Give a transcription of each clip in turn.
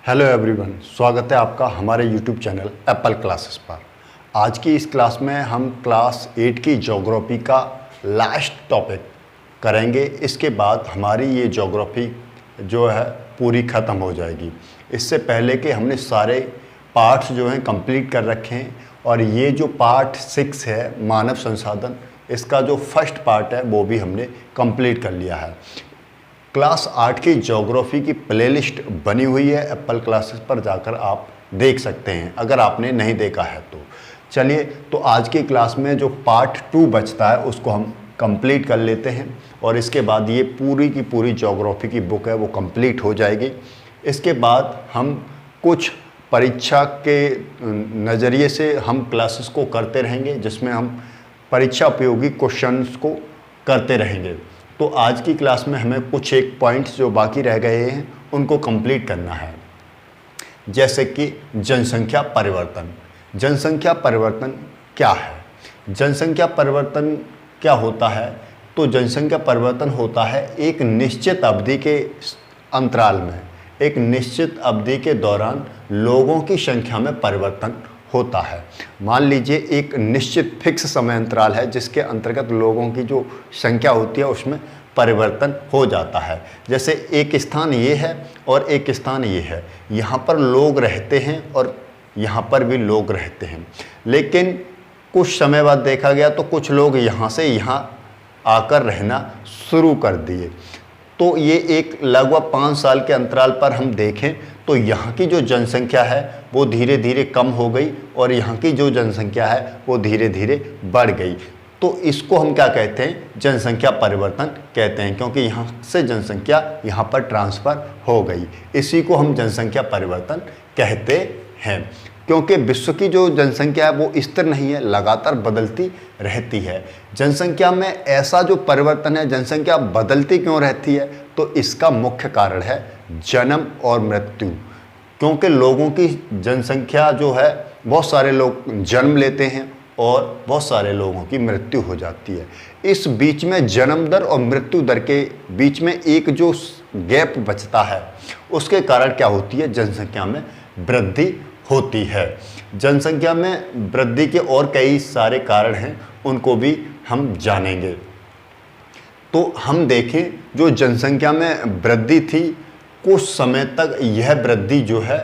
Hello everyone, स्वागत है आपका हमारे यूट्यूब चैनल एप्पल क्लासेस पर। आज की इस क्लास में हम क्लास 8 की ज्योग्राफी का लास्ट टॉपिक करेंगे। इसके बाद हमारी ये ज्योग्राफी जो है पूरी ख़त्म हो जाएगी। इससे पहले कि हमने सारे पार्ट्स जो हैं कंप्लीट कर रखे हैं और ये जो पार्ट 6 है मानव संसाधन, इसका जो फर्स्ट पार्ट है वो भी हमने कंप्लीट कर लिया है। क्लास 8 की ज्योग्राफी की प्लेलिस्ट बनी हुई है, एप्पल क्लासेस पर जाकर आप देख सकते हैं अगर आपने नहीं देखा है तो। चलिए, तो आज की क्लास में जो पार्ट 2 बचता है उसको हम कंप्लीट कर लेते हैं और इसके बाद ये पूरी की पूरी ज्योग्राफी की बुक है वो कंप्लीट हो जाएगी। इसके बाद हम कुछ परीक्षा के नज़रिए से हम क्लासेस को करते रहेंगे, जिसमें हम परीक्षा उपयोगी क्वेश्चंस को करते रहेंगे। तो आज की क्लास में हमें कुछ एक पॉइंट्स जो बाकी रह गए हैं उनको कंप्लीट करना है, जैसे कि जनसंख्या परिवर्तन। जनसंख्या परिवर्तन क्या है? जनसंख्या परिवर्तन क्या होता है? तो जनसंख्या परिवर्तन होता है एक निश्चित अवधि के अंतराल में, एक निश्चित अवधि के दौरान लोगों की संख्या में परिवर्तन होता है। मान लीजिए एक निश्चित फिक्स समय अंतराल है जिसके अंतर्गत लोगों की जो संख्या होती है उसमें परिवर्तन हो जाता है। जैसे एक स्थान ये है और एक स्थान ये है, यहाँ पर लोग रहते हैं और यहाँ पर भी लोग रहते हैं, लेकिन कुछ समय बाद देखा गया तो कुछ लोग यहाँ से यहाँ आकर रहना शुरू कर दिए। तो ये एक लगभग 5 साल के अंतराल पर हम देखें तो यहाँ की जो जनसंख्या है वो धीरे धीरे कम हो गई और यहाँ की जो जनसंख्या है वो धीरे धीरे बढ़ गई। तो इसको हम क्या कहते हैं? जनसंख्या परिवर्तन कहते हैं, क्योंकि यहाँ से जनसंख्या यहाँ पर ट्रांसफ़र हो गई। इसी को हम जनसंख्या परिवर्तन कहते हैं, क्योंकि विश्व की जो जनसंख्या है वो स्थिर नहीं है, लगातार बदलती रहती है। जनसंख्या में ऐसा जो परिवर्तन है, जनसंख्या बदलती क्यों रहती है? तो इसका मुख्य कारण है जन्म और मृत्यु। क्योंकि लोगों की जनसंख्या जो है, बहुत सारे लोग जन्म लेते हैं और बहुत सारे लोगों की मृत्यु हो जाती है। इस बीच में जन्म दर और मृत्यु दर के बीच में एक जो गैप बचता है उसके कारण क्या होती है? जनसंख्या में वृद्धि होती है। जनसंख्या में वृद्धि के और कई सारे कारण हैं, उनको भी हम जानेंगे। तो हम देखें, जो जनसंख्या में वृद्धि थी कुछ समय तक यह वृद्धि जो है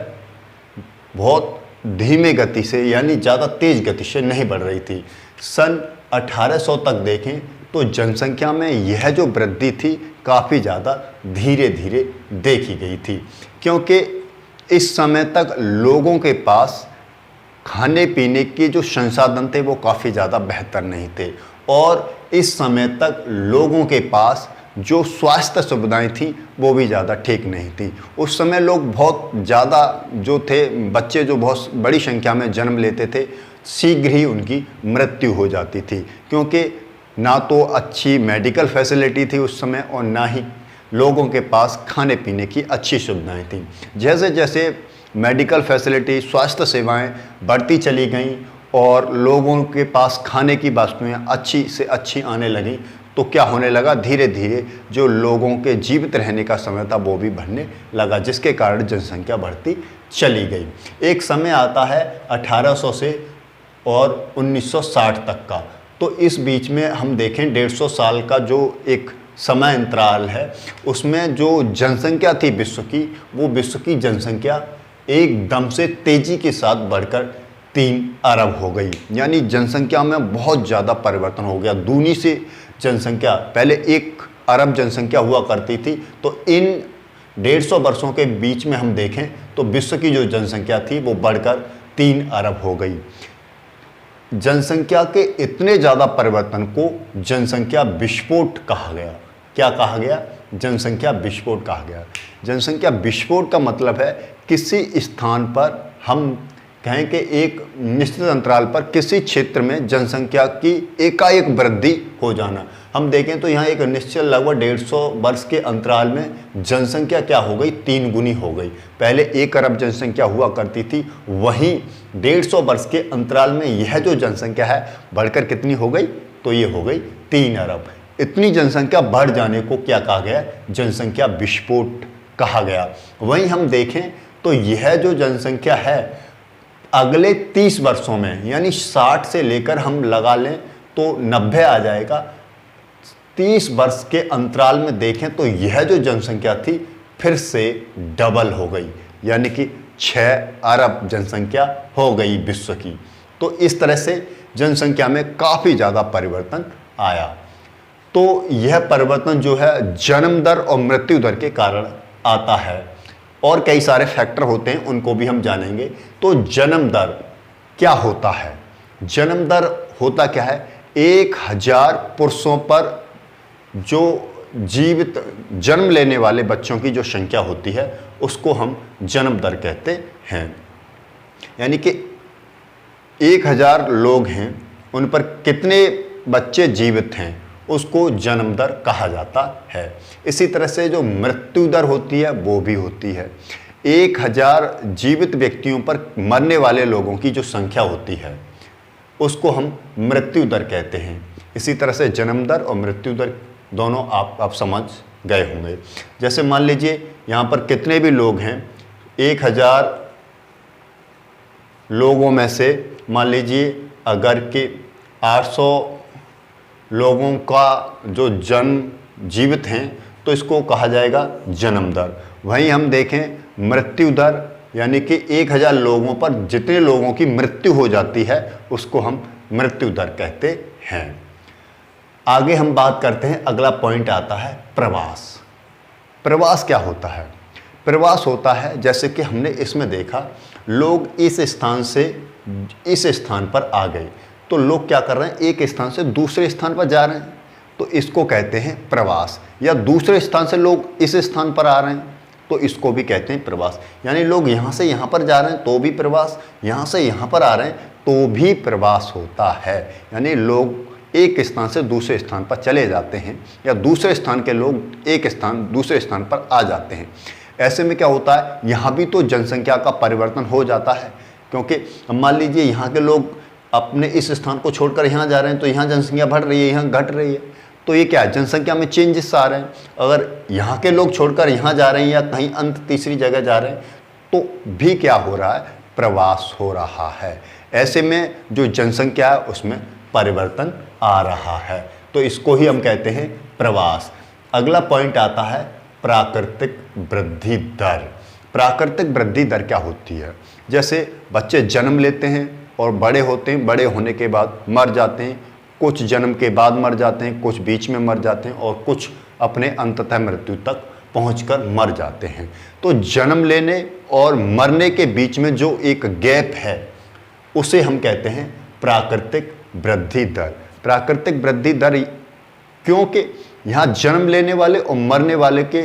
बहुत धीमे गति से, यानी ज़्यादा तेज़ गति से नहीं बढ़ रही थी। सन 1800 तक देखें तो जनसंख्या में यह जो वृद्धि थी काफ़ी ज़्यादा धीरे धीरे देखी गई थी, क्योंकि इस समय तक लोगों के पास खाने पीने के जो संसाधन थे वो काफ़ी ज़्यादा बेहतर नहीं थे और इस समय तक लोगों के पास जो स्वास्थ्य सुविधाएं थी वो भी ज़्यादा ठीक नहीं थी। उस समय लोग बहुत ज़्यादा जो थे, बच्चे जो बहुत बड़ी संख्या में जन्म लेते थे, शीघ्र ही उनकी मृत्यु हो जाती थी, क्योंकि ना तो अच्छी मेडिकल फैसिलिटी थी उस समय और ना ही लोगों के पास खाने पीने की अच्छी सुविधाएं थी। जैसे जैसे मेडिकल फैसिलिटी, स्वास्थ्य सेवाएं बढ़ती चली गईं और लोगों के पास खाने की वस्तुएं अच्छी से अच्छी आने लगीं, तो क्या होने लगा? धीरे धीरे जो लोगों के जीवित रहने का समय था वो भी बढ़ने लगा, जिसके कारण जनसंख्या बढ़ती चली गई। एक समय आता है 1800 से और 1960 तक का, तो इस बीच में हम देखें 150 साल का जो एक समय अंतराल है, उसमें जो जनसंख्या थी विश्व की, वो विश्व की जनसंख्या एकदम से तेज़ी के साथ बढ़कर 3 अरब हो गई। यानी जनसंख्या में बहुत ज़्यादा परिवर्तन हो गया। दूनी से जनसंख्या, पहले 1 अरब जनसंख्या हुआ करती थी, तो इन 150 वर्षों के बीच में हम देखें तो विश्व की जो जनसंख्या थी वो बढ़कर 3 अरब हो गई। जनसंख्या के इतने ज़्यादा परिवर्तन को जनसंख्या विस्फोट कहा गया। क्या कहा गया? जनसंख्या विस्फोट कहा गया। जनसंख्या विस्फोट का मतलब है किसी स्थान पर, हम कहें कि एक निश्चित अंतराल पर किसी क्षेत्र में जनसंख्या की एकाएक वृद्धि हो जाना। हम देखें तो यहाँ एक निश्चित लगभग 150 वर्ष के अंतराल में जनसंख्या क्या हो गई? 3 गुनी हो गई। पहले 1 अरब जनसंख्या हुआ करती थी, वहीं 150 वर्ष के अंतराल में यह जो जनसंख्या है बढ़कर कितनी हो गई? तो ये हो गई 3 अरब। इतनी जनसंख्या बढ़ जाने को क्या कहा गया? जनसंख्या विस्फोट कहा गया। वहीं हम देखें तो यह जो जनसंख्या है अगले 30 वर्षों में, यानी 60 से लेकर हम लगा लें तो 90 आ जाएगा, 30 वर्ष के अंतराल में देखें तो यह जो जनसंख्या थी फिर से डबल हो गई, यानी कि 6 अरब जनसंख्या हो गई विश्व की। तो इस तरह से जनसंख्या में काफ़ी ज़्यादा परिवर्तन आया। तो यह परिवर्तन जो है जन्म दर और मृत्यु दर के कारण आता है, और कई सारे फैक्टर होते हैं, उनको भी हम जानेंगे। तो जन्म दर क्या होता है? जन्म दर होता क्या है? 1000 पुरुषों पर जो जीवित जन्म लेने वाले बच्चों की जो संख्या होती है उसको हम जन्म दर कहते हैं। यानी कि 1000 लोग हैं, उन पर कितने बच्चे जीवित हैं उसको जन्म दर कहा जाता है। इसी तरह से जो मृत्यु दर होती है वो भी होती है। 1000 जीवित व्यक्तियों पर मरने वाले लोगों की जो संख्या होती है उसको हम मृत्यु दर कहते हैं। इसी तरह से जन्म दर और मृत्यु दर दोनों आप समझ गए होंगे। जैसे मान लीजिए यहाँ पर कितने भी लोग हैं, 1000 लोगों में से मान लीजिए अगर कि 800 लोगों का जो जन्म जीवित हैं तो इसको कहा जाएगा जन्म दर। वहीं हम देखें मृत्यु दर, यानी कि 1000 लोगों पर जितने लोगों की मृत्यु हो जाती है उसको हम मृत्यु दर कहते हैं। आगे हम बात करते हैं, अगला पॉइंट आता है प्रवास। प्रवास क्या होता है? प्रवास होता है, जैसे कि हमने इसमें देखा, लोग इस स्थान से इस स्थान पर आ गए, तो लोग क्या कर रहे हैं, एक स्थान से दूसरे स्थान पर जा रहे हैं, तो इसको कहते हैं प्रवास। या दूसरे स्थान से लोग इस स्थान पर आ रहे हैं तो इसको भी कहते हैं प्रवास। यानी लोग यहाँ से यहाँ पर जा रहे हैं तो भी प्रवास, यहाँ से यहाँ पर आ रहे हैं तो भी प्रवास होता है। यानी लोग एक स्थान से दूसरे स्थान पर चले जाते हैं, या दूसरे स्थान के लोग एक स्थान दूसरे स्थान पर आ जाते हैं। ऐसे में क्या होता है, यहाँ भी तो जनसंख्या का परिवर्तन हो जाता है, क्योंकि मान लीजिए यहाँ के लोग अपने इस स्थान को छोड़कर यहाँ जा रहे हैं तो यहाँ जनसंख्या बढ़ रही है, यहाँ घट रही है, तो ये क्या है, जनसंख्या में चेंजेस आ रहे हैं। अगर यहाँ के लोग छोड़कर यहाँ जा रहे हैं या कहीं अंत तीसरी जगह जा रहे हैं तो भी क्या हो रहा है, प्रवास हो रहा है। ऐसे में जो जनसंख्या है उसमें परिवर्तन आ रहा है, तो इसको ही हम कहते हैं प्रवास। अगला पॉइंट आता है प्राकृतिक वृद्धि दर। प्राकृतिक वृद्धि दर क्या होती है? जैसे बच्चे जन्म लेते हैं और बड़े होते हैं, बड़े होने के बाद मर जाते हैं, कुछ जन्म के बाद मर जाते हैं, कुछ बीच में मर जाते हैं और कुछ अपने अंततः मृत्यु तक पहुंचकर मर जाते हैं। तो जन्म लेने और मरने के बीच में जो एक गैप है उसे हम कहते हैं प्राकृतिक वृद्धि दर। प्राकृतिक वृद्धि दर, क्योंकि यहाँ जन्म लेने वाले और मरने वाले के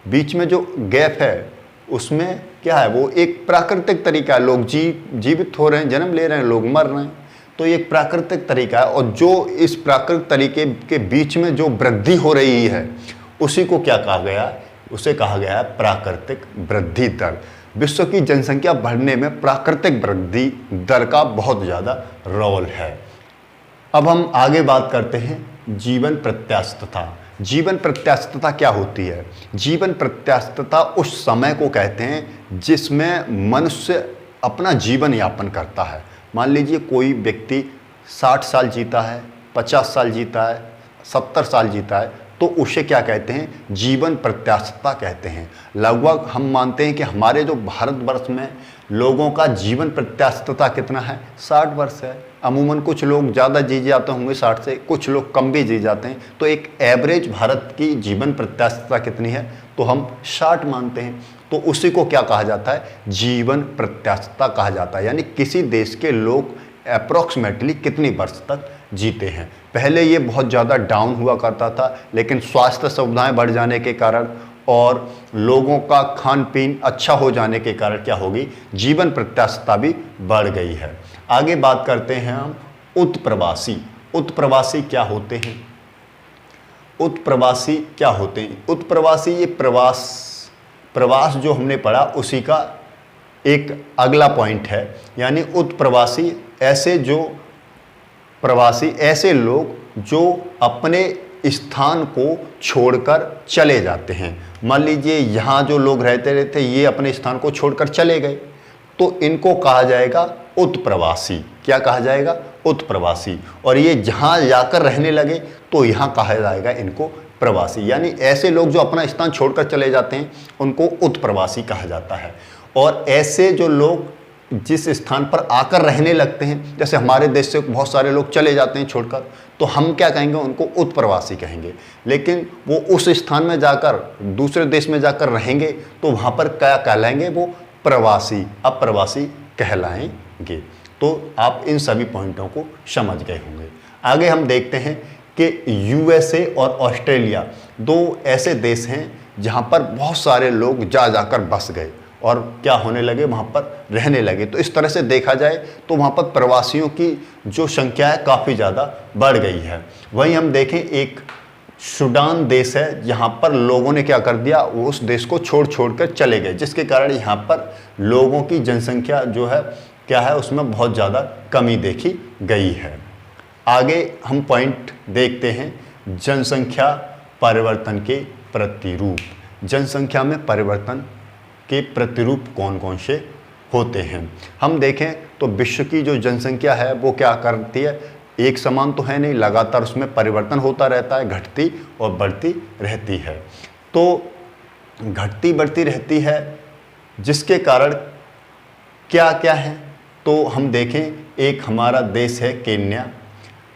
बीच में जो गैप है उसमें क्या है, वो एक प्राकृतिक तरीका है। लोग जीवित हो रहे हैं, जन्म ले रहे हैं, लोग मर रहे हैं, तो ये एक प्राकृतिक तरीका है। और जो इस प्राकृतिक तरीके के बीच में जो वृद्धि हो रही है उसी को क्या कहा गया है, उसे कहा गया है प्राकृतिक वृद्धि दर। विश्व की जनसंख्या बढ़ने में प्राकृतिक वृद्धि दर का बहुत ज़्यादा रोल है। अब हम आगे बात करते हैं जीवन प्रत्याशिता। जीवन प्रत्याशिता क्या होती है? जीवन प्रत्याशिता उस समय को कहते हैं जिसमें मनुष्य अपना जीवन यापन करता है। मान लीजिए कोई व्यक्ति 60 साल जीता है, 50 साल जीता है, 70 साल जीता है, तो उसे क्या कहते हैं, जीवन प्रत्याशिता कहते हैं। लगभग हम मानते हैं कि हमारे जो भारतवर्ष में लोगों का जीवन प्रत्याशिता कितना है, 60 वर्ष है। अमूमन कुछ लोग ज़्यादा जी जाते होंगे 60 से, कुछ लोग कम भी जी जाते हैं, तो एक एवरेज भारत की जीवन प्रत्याशिता कितनी है, तो हम 60 मानते हैं। तो उसी को क्या कहा जाता है, जीवन प्रत्याशिता कहा जाता है। यानी किसी देश के लोग अप्रॉक्सीमेटली कितनी वर्ष तक जीते हैं। पहले ये बहुत ज़्यादा डाउन हुआ करता था, लेकिन स्वास्थ्य सुविधाएं बढ़ जाने के कारण और लोगों का खान पीन अच्छा हो जाने के कारण क्या होगी, जीवन प्रत्याशिता भी बढ़ गई है। आगे बात करते हैं हम उत्प्रवासी। उत्प्रवासी क्या होते हैं? उत्प्रवासी क्या होते हैं? उत्प्रवासी ये प्रवास जो हमने पढ़ा उसी का एक अगला पॉइंट है। यानी उत्प्रवासी ऐसे लोग जो अपने स्थान को छोड़कर चले जाते हैं। मान लीजिए यहाँ जो लोग रहते थे ये अपने स्थान को छोड़कर चले गए, तो इनको कहा जाएगा उत्प्रवासी। क्या कहा जाएगा? उत्प्रवासी। और ये जहाँ जाकर रहने लगे तो यहाँ कहा जाएगा इनको प्रवासी। यानी ऐसे लोग जो अपना स्थान छोड़कर चले जाते हैं उनको उत्प्रवासी कहा जाता है। और ऐसे जो लोग जिस स्थान पर आकर रहने लगते हैं, जैसे हमारे देश से बहुत सारे लोग चले जाते हैं छोड़कर, तो हम क्या कहेंगे? उनको उत्प्रवासी कहेंगे। लेकिन वो उस स्थान में जाकर दूसरे देश में जाकर रहेंगे तो वहाँ पर क्या कहलाएंगे? वो प्रवासी, अप्रवासी कहलाएंगे। तो आप इन सभी पॉइंटों को समझ गए होंगे। आगे हम देखते हैं कि यूएसए और ऑस्ट्रेलिया दो ऐसे देश हैं जहाँ पर बहुत सारे लोग जाकर बस गए और क्या होने लगे? वहाँ पर रहने लगे। तो इस तरह से देखा जाए तो वहाँ पर प्रवासियों की जो संख्या है काफ़ी ज़्यादा बढ़ गई है। वहीं हम देखें एक सूडान देश है जहाँ पर लोगों ने क्या कर दिया? उस देश को छोड़ कर चले गए, जिसके कारण यहाँ पर लोगों की जनसंख्या जो है क्या है, उसमें बहुत ज़्यादा कमी देखी गई है। आगे हम पॉइंट देखते हैं जनसंख्या परिवर्तन के प्रतिरूप। जनसंख्या में परिवर्तन के प्रतिरूप कौन कौन से होते हैं? हम देखें तो विश्व की जो जनसंख्या है वो क्या करती है? एक समान तो है नहीं, लगातार उसमें परिवर्तन होता रहता है, घटती और बढ़ती रहती है। तो घटती बढ़ती रहती है, जिसके कारण क्या क्या है? तो हम देखें एक हमारा देश है केन्या,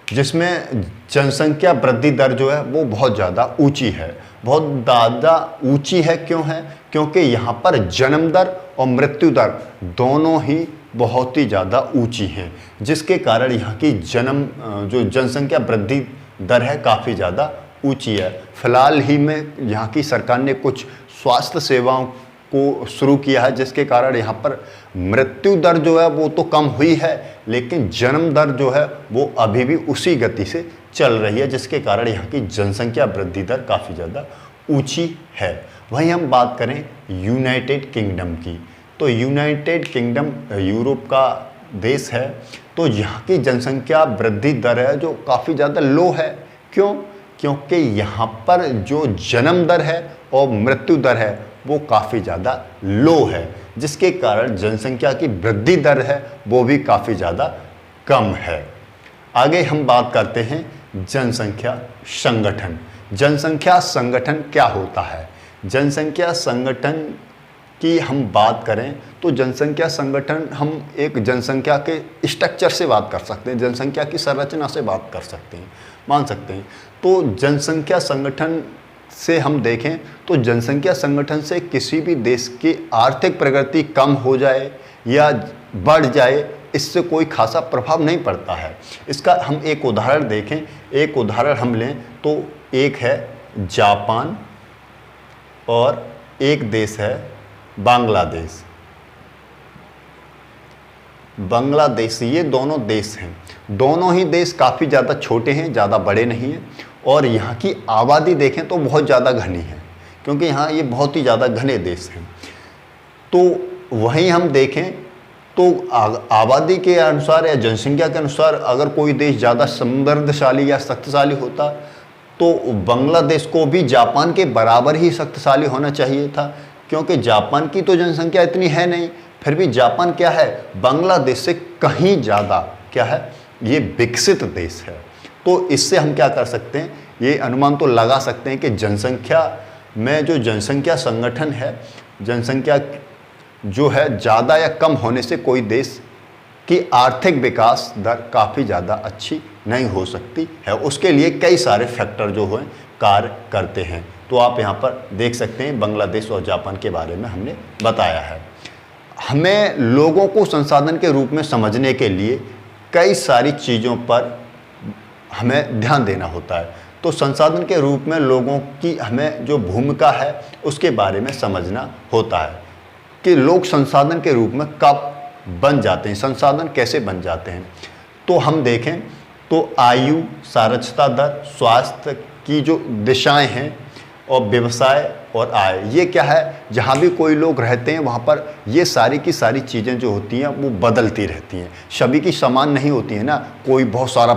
जिसमें जनसंख्या वृद्धि दर जो है वो बहुत ज़्यादा ऊंची है। बहुत ज़्यादा ऊंची है क्यों है? क्योंकि यहाँ पर जन्म दर और मृत्यु दर दोनों ही बहुत ही ज़्यादा ऊंची हैं, जिसके कारण यहाँ की जो जनसंख्या वृद्धि दर है काफ़ी ज़्यादा ऊंची है। फिलहाल ही में यहाँ की सरकार ने कुछ स्वास्थ्य सेवाओं को शुरू किया है, जिसके कारण यहाँ पर मृत्यु दर जो है वो तो कम हुई है, लेकिन जन्म दर जो है वो अभी भी उसी गति से चल रही है, जिसके कारण यहाँ की जनसंख्या वृद्धि दर काफ़ी ज़्यादा ऊंची है। वहीं हम बात करें यूनाइटेड किंगडम की, तो यूनाइटेड किंगडम यूरोप का देश है, तो यहाँ की जनसंख्या वृद्धि दर है जो काफ़ी ज़्यादा लो है। क्यों? क्योंकि यहाँ पर जो जन्म दर है और मृत्यु दर है वो काफ़ी ज़्यादा लो है, जिसके कारण जनसंख्या की वृद्धि दर है वो भी काफ़ी ज़्यादा कम है। आगे हम बात करते हैं जनसंख्या संगठन। जनसंख्या संगठन क्या होता है? जनसंख्या संगठन की हम बात करें तो जनसंख्या संगठन हम एक जनसंख्या के स्ट्रक्चर से बात कर सकते हैं, जनसंख्या की संरचना से बात कर सकते हैं, मान सकते हैं। तो जनसंख्या संगठन से हम देखें तो जनसंख्या संगठन से किसी भी देश की आर्थिक प्रगति कम हो जाए या बढ़ जाए, इससे कोई खासा प्रभाव नहीं पड़ता है। इसका हम एक उदाहरण देखें, एक उदाहरण हम लें तो एक है जापान और एक देश है बांग्लादेश। बांग्लादेश, ये दोनों देश हैं। दोनों ही देश काफ़ी ज़्यादा छोटे हैं, ज़्यादा बड़े नहीं हैं, और यहाँ की आबादी देखें तो बहुत ज़्यादा घनी है, क्योंकि यहाँ ये बहुत ही ज़्यादा घने देश हैं। तो वहीं हम देखें तो आबादी के अनुसार या जनसंख्या के अनुसार अगर कोई देश ज़्यादा समृद्धशाली या शक्तिशाली होता तो बांग्लादेश को भी जापान के बराबर ही शक्तिशाली होना चाहिए था, क्योंकि जापान की तो जनसंख्या इतनी है नहीं, फिर भी जापान क्या है, बांग्लादेश से कहीं ज़्यादा क्या है, ये विकसित देश है। तो इससे हम क्या कर सकते हैं, ये अनुमान तो लगा सकते हैं कि जनसंख्या में जो जनसंख्या संगठन है, जनसंख्या जो है ज़्यादा या कम होने से कोई देश की आर्थिक विकास दर काफ़ी ज़्यादा अच्छी नहीं हो सकती है। उसके लिए कई सारे फैक्टर जो हैं कार्य करते हैं। तो आप यहाँ पर देख सकते हैं बांग्लादेश और जापान के बारे में हमने बताया है। हमें लोगों को संसाधन के रूप में समझने के लिए कई सारी चीज़ों पर हमें ध्यान देना होता है। तो संसाधन के रूप में लोगों की हमें जो भूमिका है उसके बारे में समझना होता है कि लोग संसाधन के रूप में कब बन जाते हैं, संसाधन कैसे बन जाते हैं। तो हम देखें तो आयु, साक्षरता दर, स्वास्थ्य की जो दिशाएं हैं और व्यवसाय और आय, ये क्या है, जहाँ भी कोई लोग रहते हैं वहाँ पर ये सारी की सारी चीज़ें जो होती हैं वो बदलती रहती हैं, सभी की समान नहीं होती हैं ना। कोई बहुत सारा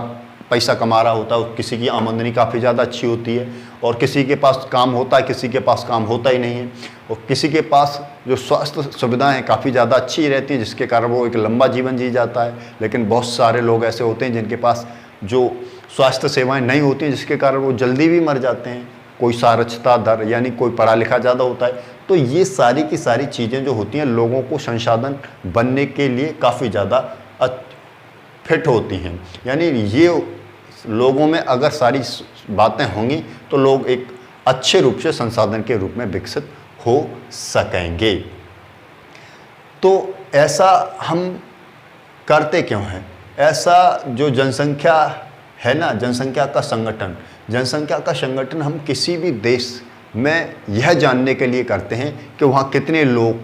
पैसा कमा रहा होता है, किसी की आमदनी काफ़ी ज़्यादा अच्छी होती है, और किसी के पास काम होता है, किसी के पास काम होता ही नहीं है, और किसी के पास जो स्वास्थ्य सुविधाएं काफ़ी ज़्यादा अच्छी रहती हैं जिसके कारण वो एक लंबा जीवन जी जाता है। लेकिन बहुत सारे लोग ऐसे होते हैं जिनके पास जो स्वास्थ्य सेवाएं नहीं होती हैं जिसके कारण वो जल्दी भी मर जाते हैं। कोई साक्षरता दर यानी कोई पढ़ा लिखा ज़्यादा होता है। तो ये सारी की सारी चीज़ें जो होती हैं लोगों को संसाधन बनने के लिए काफ़ी ज़्यादा फिट होती हैं। यानी ये लोगों में अगर सारी बातें होंगी तो लोग एक अच्छे रूप से संसाधन के रूप में विकसित हो सकेंगे। तो ऐसा हम करते क्यों हैं? ऐसा जो जनसंख्या है ना, जनसंख्या का संगठन हम किसी भी देश में यह जानने के लिए करते हैं कि वहाँ कितने लोग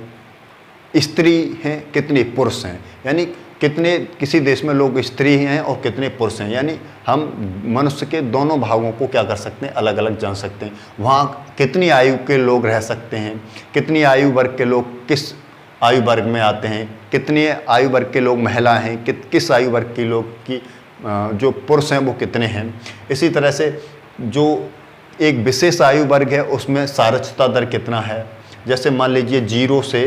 स्त्री हैं, कितने पुरुष हैं। यानी कितने किसी देश में लोग स्त्री हैं और कितने पुरुष हैं। यानी हम मनुष्य के दोनों भागों को क्या कर सकते हैं, अलग अलग जान सकते हैं। वहाँ कितनी आयु के लोग रह सकते हैं, कितनी आयु वर्ग के लोग किस आयु वर्ग में आते हैं, कितने आयु वर्ग के लोग महिला हैं, किस आयु वर्ग के लोग की जो पुरुष हैं वो कितने हैं। इसी तरह से जो एक विशेष आयु वर्ग है उसमें साक्षरता दर कितना है। जैसे मान लीजिए 0 से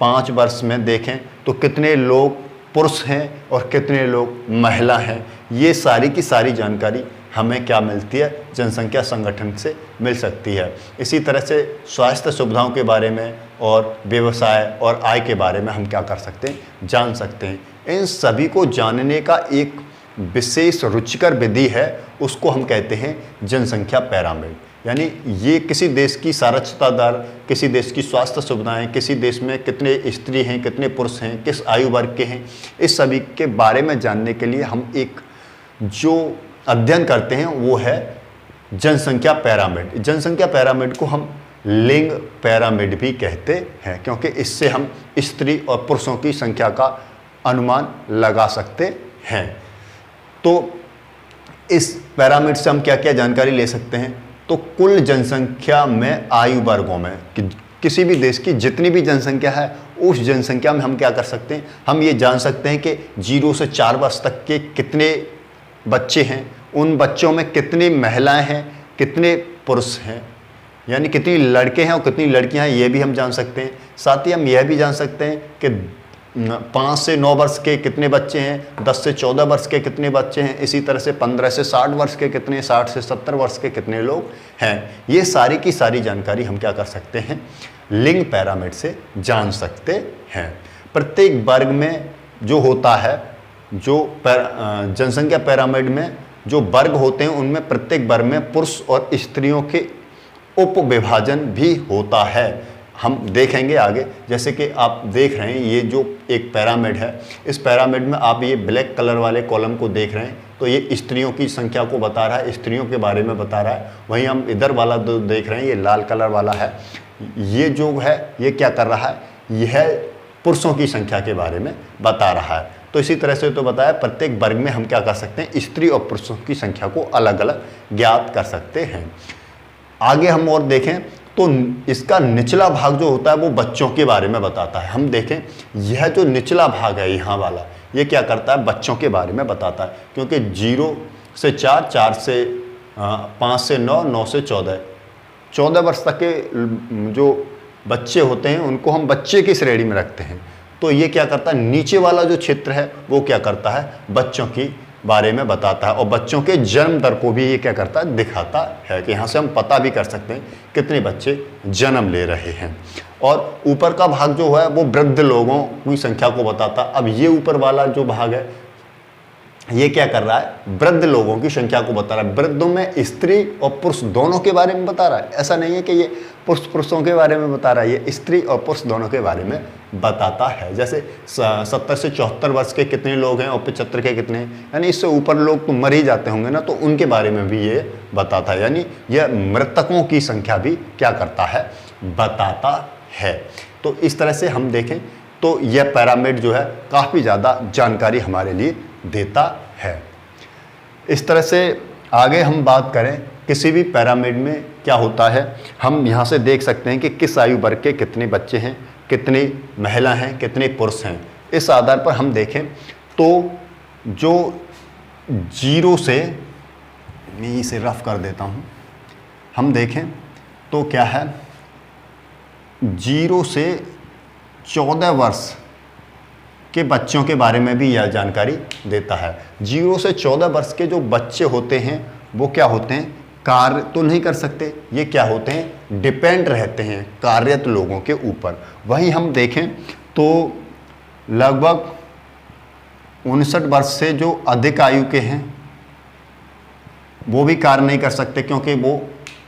5 वर्ष में देखें तो कितने लोग पुरुष हैं और कितने लोग महिला हैं। ये सारी की सारी जानकारी हमें क्या मिलती है, जनसंख्या संगठन से मिल सकती है। इसी तरह से स्वास्थ्य सुविधाओं के बारे में और व्यवसाय और आय के बारे में हम क्या कर सकते हैं, जान सकते हैं। इन सभी को जानने का एक विशेष रुचिकर विधि है, उसको हम कहते हैं जनसंख्या पिरामिड। यानी ये किसी देश की साक्षरता दर, किसी देश की स्वास्थ्य सुविधाएं, किसी देश में कितने स्त्री हैं, कितने पुरुष हैं, किस आयु वर्ग के हैं, इस सभी के बारे में जानने के लिए हम एक जो अध्ययन करते हैं वो है जनसंख्या पिरामिड। जनसंख्या पिरामिड को हम लिंग पिरामिड भी कहते हैं, क्योंकि इससे हम स्त्री और पुरुषों की संख्या का अनुमान लगा सकते हैं। तो इस पिरामिड से हम क्या क्या जानकारी ले सकते हैं? तो कुल जनसंख्या में आयु वर्गों में किसी भी देश की जितनी भी जनसंख्या है उस जनसंख्या में हम क्या कर सकते हैं, हम ये जान सकते हैं कि 0 से 4 वर्ष तक के कितने बच्चे हैं, उन बच्चों में कितनी महिलाएं हैं, कितने पुरुष हैं, यानी कितनी लड़के हैं और कितनी लड़कियां हैं, ये भी हम जान सकते हैं। साथ ही हम यह भी जान सकते हैं कि 5 से 9 वर्ष के कितने बच्चे हैं, 10 से 14 वर्ष के कितने बच्चे हैं, इसी तरह से 15 से 60 वर्ष के कितने, 60 से 70 वर्ष के कितने लोग हैं। ये सारी की सारी जानकारी हम क्या कर सकते हैं, लिंग पिरामिड से जान सकते हैं। प्रत्येक वर्ग में जो होता है, जो जनसंख्या पिरामिड में जो वर्ग होते हैं उनमें प्रत्येक वर्ग में पुरुष और स्त्रियों के उप विभाजन भी होता है। हम देखेंगे आगे। जैसे कि आप देख रहे हैं ये जो एक पिरामिड है, इस पिरामिड में आप ये ब्लैक कलर वाले कॉलम को देख रहे हैं, तो ये स्त्रियों की संख्या को बता रहा है, स्त्रियों के बारे में बता रहा है। वहीं हम इधर वाला जो देख रहे हैं ये लाल कलर वाला है, ये जो है ये क्या कर रहा है, यह पुरुषों की संख्या के बारे में बता रहा है। तो इसी तरह से तो बताया प्रत्येक वर्ग में हम क्या कर सकते हैं, स्त्री और पुरुषों की संख्या को अलग अलग ज्ञात कर सकते हैं। आगे हम और देखें तो इसका निचला भाग जो होता है वो बच्चों के बारे में बताता है। हम देखें यह जो निचला भाग है यहाँ वाला, ये क्या करता है, बच्चों के बारे में बताता है। क्योंकि 0 से 4, 4 से 5 से 9, 9 से 14 वर्ष तक के जो बच्चे होते हैं उनको हम बच्चे की श्रेणी में रखते हैं। तो ये क्या करता है, नीचे वाला जो क्षेत्र है वो क्या करता है, बच्चों की बारे में बताता है। और बच्चों के जन्म दर को भी ये क्या करता है, दिखाता है कि यहाँ से हम पता भी कर सकते हैं कितने बच्चे जन्म ले रहे हैं। और ऊपर का भाग जो है वो वृद्ध लोगों की संख्या को बताता है। अब ये ऊपर वाला जो भाग है ये क्या कर रहा है, वृद्ध लोगों की संख्या को बता रहा है। वृद्धों में स्त्री और पुरुष दोनों के बारे में बता रहा है। ऐसा नहीं है कि ये पुरुषों के बारे में बता रहा है, ये स्त्री और पुरुष दोनों के बारे में बताता है। जैसे 70 से 74 वर्ष के कितने लोग हैं और 75 के कितने हैं, यानी इससे ऊपर लोग तो मर ही जाते होंगे ना, तो उनके बारे में भी ये बताता है। यानी यह मृतकों की संख्या भी क्या करता है, बताता है। तो इस तरह से हम देखें तो यह पिरामिड जो है काफ़ी ज़्यादा जानकारी हमारे लिए देता है। इस तरह से आगे हम बात करें किसी भी पिरामिड में क्या होता है, हम यहाँ से देख सकते हैं कि किस आयु वर्ग के कितने बच्चे हैं, कितनी महिला हैं, कितने पुरुष हैं। इस आधार पर हम देखें तो जो 0 से मैं इसे रफ कर देता हूँ। हम देखें तो क्या है, 0 से 14 वर्ष के बच्चों के बारे में भी यह जानकारी देता है। 0 से 14 वर्ष के जो बच्चे होते हैं वो क्या होते हैं, कार्य तो नहीं कर सकते, ये क्या होते हैं, डिपेंड रहते हैं कार्यरत लोगों के ऊपर। वहीं हम देखें तो लगभग 59 वर्ष से जो अधिक आयु के हैं वो भी कार्य नहीं कर सकते, क्योंकि वो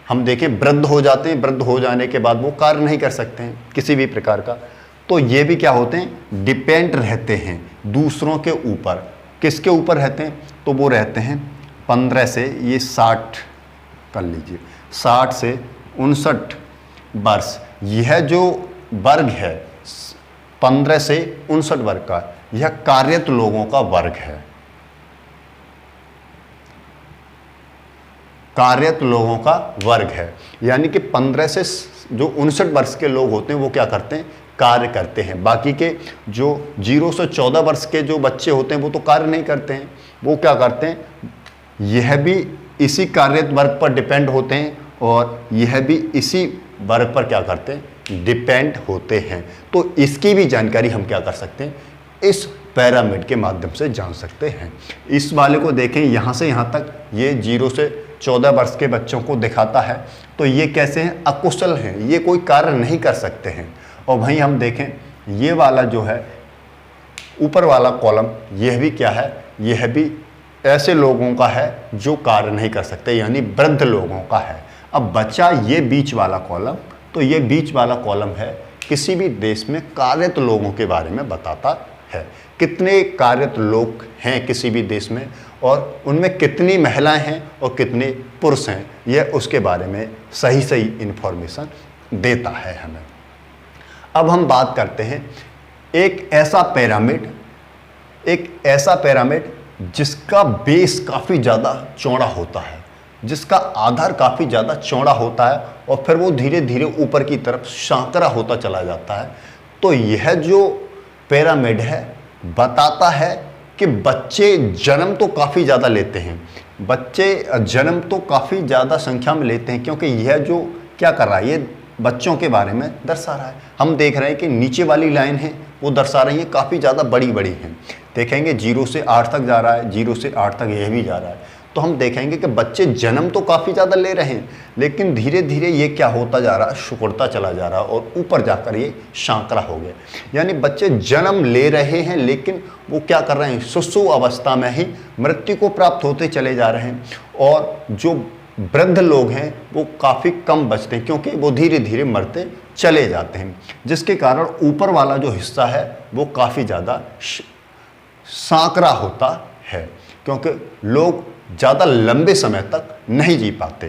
हम देखें वृद्ध हो जाते हैं, वृद्ध हो जाने के बाद वो कार्य नहीं कर सकते हैं किसी भी प्रकार का। तो ये भी क्या होते हैं, डिपेंड रहते हैं दूसरों के ऊपर। किसके ऊपर रहते हैं, तो वो रहते हैं 15 से ये 60 कर लीजिए, 60 से 59 वर्ष। यह जो वर्ग है 15 से 59 वर्ग का, यह कार्यरत लोगों का वर्ग है, कार्यरत लोगों का वर्ग है। यानी कि 15 से जो 59 वर्ष के लोग होते हैं वो क्या करते हैं, कार्य करते हैं। बाकी के जो 0 से 14 वर्ष के जो बच्चे होते हैं वो तो कार्य नहीं करते हैं, वो क्या करते हैं, यह भी इसी कार्यरत वर्ग पर डिपेंड होते हैं और यह भी इसी वर्ग पर क्या करते हैं, डिपेंड होते हैं। तो इसकी भी जानकारी हम क्या कर सकते हैं, इस पिरामिड के माध्यम से जान सकते हैं। इस वाले को देखें, यहाँ से यहाँ तक ये 0 से 14 वर्ष के बच्चों को दिखाता है। तो ये कैसे हैं, अकुशल हैं, ये कोई कार्य नहीं कर सकते हैं। और वहीं हम देखें ये वाला जो है ऊपर वाला कॉलम, यह भी क्या है, यह भी ऐसे लोगों का है जो कार्य नहीं कर सकते, यानी वृद्ध लोगों का है। अब बचा ये बीच वाला कॉलम, तो ये बीच वाला कॉलम है किसी भी देश में कार्यरत लोगों के बारे में बताता है। कितने कार्यरत लोग हैं किसी भी देश में और उनमें कितनी महिलाएं हैं और कितने पुरुष हैं, यह उसके बारे में सही सही इन्फॉर्मेशन देता है हमें। अब हम बात करते हैं एक ऐसा पिरामिड जिसका बेस काफ़ी ज़्यादा चौड़ा होता है, जिसका आधार काफ़ी ज़्यादा चौड़ा होता है और फिर वो धीरे धीरे ऊपर की तरफ सांकरा होता चला जाता है। तो यह जो पिरामिड है बताता है कि बच्चे जन्म तो काफ़ी ज़्यादा लेते हैं, बच्चे जन्म तो काफ़ी ज़्यादा संख्या में लेते हैं, क्योंकि यह जो क्या कर रहा है, ये बच्चों के बारे में दर्शा रहा है। हम देख रहे हैं कि नीचे वाली लाइन है वो दर्शा रही है काफ़ी ज़्यादा बड़ी बड़ी हैं। देखेंगे 0 से 8 तक जा रहा है, 0 से 8 तक यह भी जा रहा है। तो हम देखेंगे कि बच्चे जन्म तो काफ़ी ज़्यादा ले रहे हैं, लेकिन धीरे धीरे ये क्या होता जा रहा है, सिकुड़ता चला जा रहा है और ऊपर जाकर ये सांकरा हो गया। यानी बच्चे जन्म ले रहे हैं लेकिन वो क्या कर रहे हैं, शिशु अवस्था में ही मृत्यु को प्राप्त होते चले जा रहे हैं। और जो वृद्ध लोग हैं वो काफ़ी कम बचते हैं, क्योंकि वो धीरे धीरे मरते चले जाते हैं, जिसके कारण ऊपर वाला जो हिस्सा है वो काफ़ी ज़्यादा सांकरा होता है, क्योंकि लोग ज़्यादा लंबे समय तक नहीं जी पाते।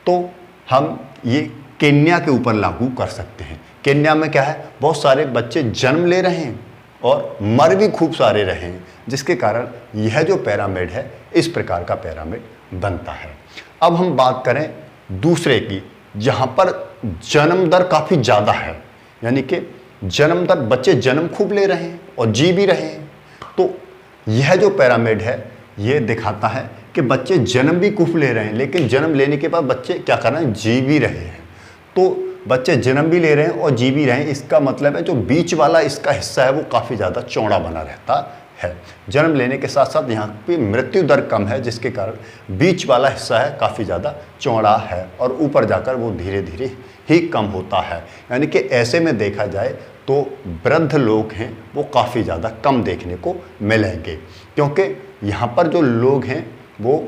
तो हम ये केन्या के ऊपर लागू कर सकते हैं। केन्या में क्या है, बहुत सारे बच्चे जन्म ले रहे हैं और मर भी खूब सारे रहे हैं, जिसके कारण यह जो पिरामिड है इस प्रकार का पिरामिड बनता है। अब हम बात करें दूसरे की, जहाँ पर जन्म दर काफ़ी ज़्यादा है, यानी कि जन्म दर, बच्चे जन्म खूब ले रहे हैं और जी भी रहे हैं। तो यह जो पिरामिड है ये दिखाता है कि बच्चे जन्म भी खूब ले रहे हैं, लेकिन जन्म लेने के बाद बच्चे क्या कर रहे हैं, जी भी रहे हैं। तो बच्चे जन्म भी ले रहे हैं और जी भी रहे हैं, इसका मतलब है जो बीच वाला इसका हिस्सा है वो काफ़ी ज़्यादा चौड़ा बना रहता है। जन्म लेने के साथ साथ यहाँ पे मृत्यु दर कम है, जिसके कारण बीच वाला हिस्सा है काफ़ी ज़्यादा चौड़ा है और ऊपर जाकर वो धीरे धीरे ही कम होता है। यानी कि ऐसे में देखा जाए तो वृद्ध लोग हैं वो काफ़ी ज़्यादा कम देखने को मिलेंगे, क्योंकि यहाँ पर जो लोग हैं वो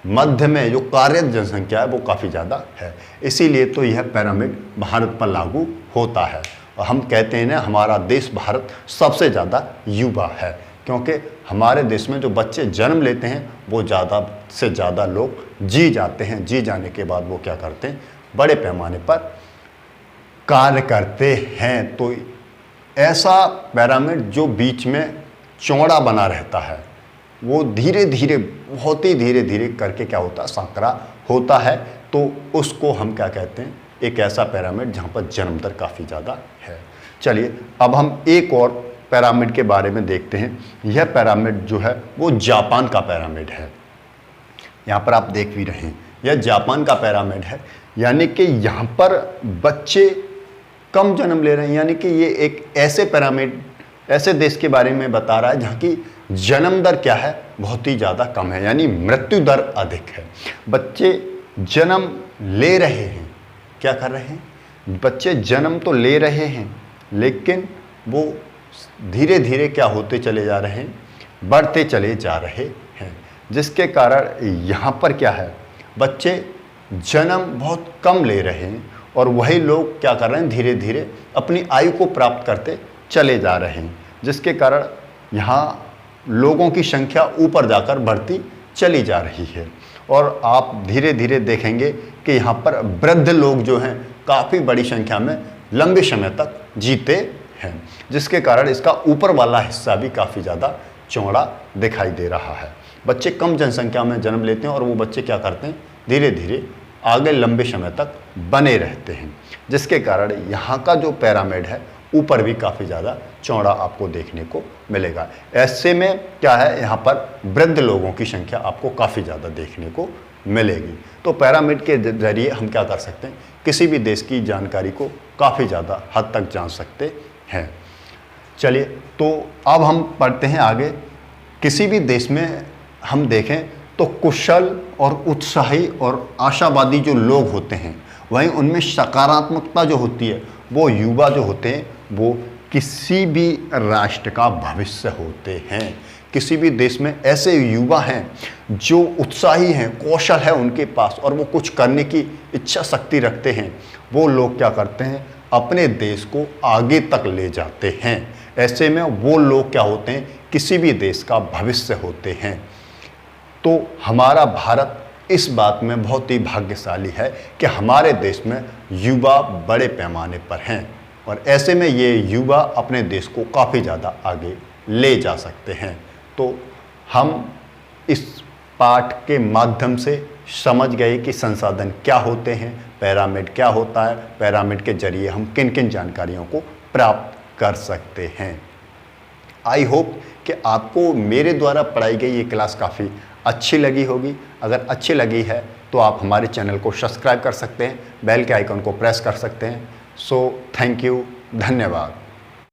मध्य में जो कार्यरत जनसंख्या है वो काफ़ी ज़्यादा है। इसीलिए तो यह पिरामिड भारत पर लागू होता है। और हम कहते हैं ना, हमारा देश भारत सबसे ज़्यादा युवा है, क्योंकि हमारे देश में जो बच्चे जन्म लेते हैं वो ज़्यादा से ज़्यादा लोग जी जाते हैं। जी जाने के बाद वो क्या करते हैं, बड़े पैमाने पर कार्य करते हैं। तो ऐसा पिरामिड जो बीच में चौड़ा बना रहता है वो धीरे धीरे, बहुत ही धीरे धीरे करके क्या होता है, सांकरा होता है। तो उसको हम क्या कहते हैं, एक ऐसा पिरामिड जहाँ पर जन्म दर काफ़ी ज़्यादा है। चलिए अब हम एक और पिरामिड के बारे में देखते हैं। यह पिरामिड जो है वो जापान का पिरामिड है। यहाँ पर आप देख भी रहे हैं, यह जापान का पिरामिड है। यानी कि यहाँ पर बच्चे कम जन्म ले रहे हैं, यानी कि ये एक ऐसे पिरामिड, ऐसे देश के बारे में बता रहा है जहाँ की जन्म दर क्या है, बहुत ही ज़्यादा कम है, यानी मृत्यु दर अधिक है। बच्चे जन्म ले रहे हैं, क्या कर रहे हैं, बच्चे जन्म तो ले रहे हैं लेकिन वो धीरे धीरे क्या होते चले जा रहे हैं, बढ़ते चले जा रहे हैं, जिसके कारण यहाँ पर क्या है, बच्चे जन्म बहुत कम ले रहे हैं और वही लोग क्या कर रहे हैं, धीरे धीरे अपनी आयु को प्राप्त करते चले जा रहे हैं, जिसके कारण यहाँ लोगों की संख्या ऊपर जाकर बढ़ती चली जा रही है। और आप धीरे धीरे देखेंगे कि यहाँ पर वृद्ध लोग जो हैं काफ़ी बड़ी संख्या में लंबे समय तक जीते हैं, जिसके कारण इसका ऊपर वाला हिस्सा भी काफ़ी ज़्यादा चौड़ा दिखाई दे रहा है। बच्चे कम जनसंख्या में जन्म लेते हैं और वो बच्चे क्या करते हैं, धीरे धीरे आगे लंबे समय तक बने रहते हैं, जिसके कारण यहाँ का जो पिरामिड है ऊपर भी काफ़ी ज़्यादा चौड़ा आपको देखने को मिलेगा। ऐसे में क्या है, यहाँ पर वृद्ध लोगों की संख्या आपको काफ़ी ज़्यादा देखने को मिलेगी। तो पिरामिड के जरिए हम क्या कर सकते हैं, किसी भी देश की जानकारी को काफ़ी ज़्यादा हद तक जान सकते हैं। चलिए, तो अब हम पढ़ते हैं आगे। किसी भी देश में हम देखें तो कुशल और उत्साही और आशावादी जो लोग होते हैं, वहीं उनमें सकारात्मकता जो होती है, वो युवा जो होते हैं वो किसी भी राष्ट्र का भविष्य होते हैं। किसी भी देश में ऐसे युवा हैं जो उत्साही हैं, कौशल है उनके पास और वो कुछ करने की इच्छा शक्ति रखते हैं, वो लोग क्या करते हैं, अपने देश को आगे तक ले जाते हैं। ऐसे में वो लोग क्या होते हैं, किसी भी देश का भविष्य होते हैं। तो हमारा भारत इस बात में बहुत ही भाग्यशाली है कि हमारे देश में युवा बड़े पैमाने पर हैं और ऐसे में ये युवा अपने देश को काफ़ी ज़्यादा आगे ले जा सकते हैं। तो हम इस पाठ के माध्यम से समझ गए कि संसाधन क्या होते हैं, पिरामिड क्या होता है, पिरामिड के जरिए हम किन किन जानकारियों को प्राप्त कर सकते हैं। आई होप कि आपको मेरे द्वारा पढ़ाई गई ये क्लास काफ़ी अच्छी लगी होगी। अगर अच्छी लगी है तो आप हमारे चैनल को सब्सक्राइब कर सकते हैं, बेल के आइकन को प्रेस कर सकते हैं। सो थैंक यू, धन्यवाद।